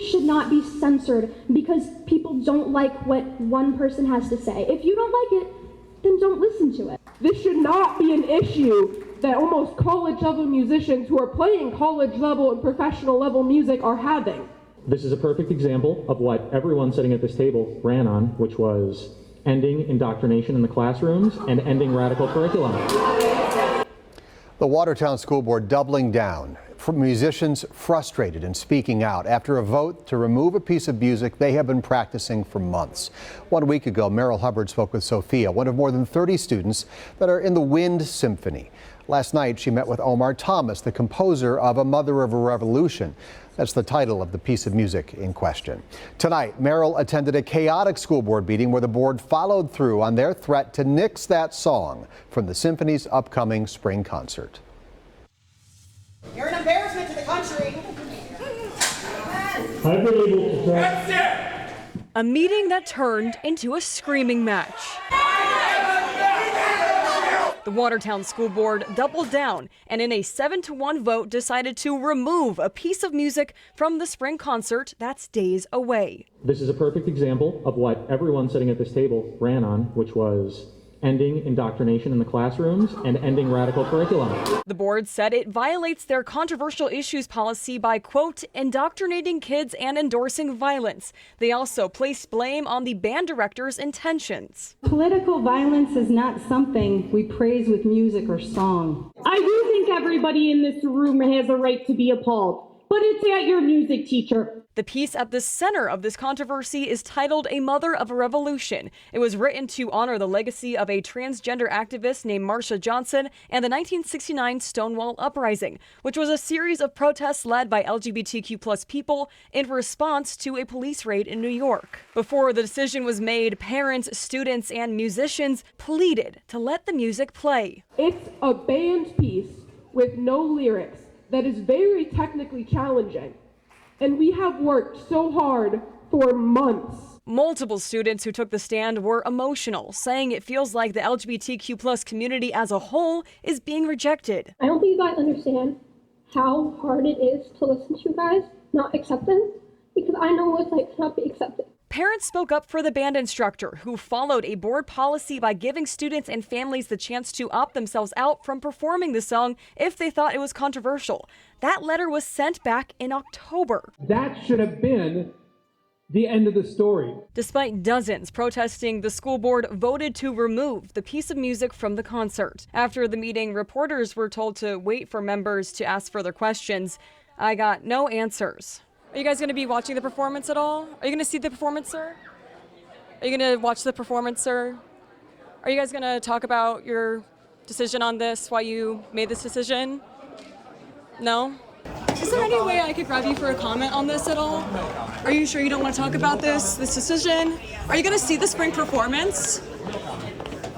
should not be censored because people don't like what one person has to say. If you don't like it, then don't listen to it. This should not be an issue that almost college-level musicians who are playing college-level and professional-level music are having. This is a perfect example of what everyone sitting at this table ran on, which was ending indoctrination in the classrooms and ending radical curriculum. The Watertown School Board doubling down. Musicians frustrated and speaking out after a vote to remove a piece of music they have been practicing for months. 1 week ago, Merrill Hubbard spoke with Sophia, one of more than 30 students that are in the Wind Symphony. Last night, she met with Omar Thomas, the composer of A Mother of a Revolution. That's the title of the piece of music in question. Tonight, Merrill attended a chaotic school board meeting where the board followed through on their threat to nix that song from the symphony's upcoming spring concert. You're an embarrassment to the country. I've been able to A meeting that turned into a screaming match. The Watertown School Board doubled down and in a 7-1 vote decided to remove a piece of music from the spring concert that's days away. This is a perfect example of what everyone sitting at this table ran on, which was ending indoctrination in the classrooms and ending radical curriculum. The board said it violates their controversial issues policy by, quote, indoctrinating kids and endorsing violence. They also placed blame on the band director's intentions. Political violence is not something we praise with music or song. I do think everybody in this room has a right to be appalled, but it's at your music teacher. The piece at the center of this controversy is titled A Mother of a Revolution. It was written to honor the legacy of a transgender activist named Marsha Johnson and the 1969 Stonewall Uprising, which was a series of protests led by LGBTQ+ people in response to a police raid in New York. Before the decision was made, parents, students, and musicians pleaded to let the music play. It's a band piece with no lyrics that is very technically challenging. And we have worked so hard for months. Multiple students who took the stand were emotional, saying it feels like the LGBTQ+ community as a whole is being rejected. I don't think you guys understand how hard it is to listen to you guys not acceptance, because I know what it's like to not be accepted. Parents spoke up for the band instructor, who followed a board policy by giving students and families the chance to opt themselves out from performing the song if they thought it was controversial. That letter was sent back in October. That should have been the end of the story. Despite dozens protesting, the school board voted to remove the piece of music from the concert. After the meeting, reporters were told to wait for members to ask further questions. I got no answers. Are you guys going to be watching the performance at all? Are you going to see the performance, sir? Are you going to watch the performance, sir? Are you guys going to talk about your decision on this, why you made this decision? No? Is there any way I could grab you for a comment on this at all? Are you sure you don't want to talk about this decision? Are you going to see the spring performance?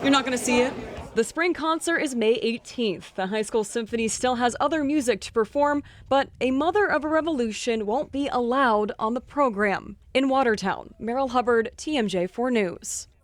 You're not going to see it? The spring concert is May 18th. The high school symphony still has other music to perform, but A Mother of a Revolution won't be allowed on the program. In Watertown, Merrill Hubbard, TMJ4 News.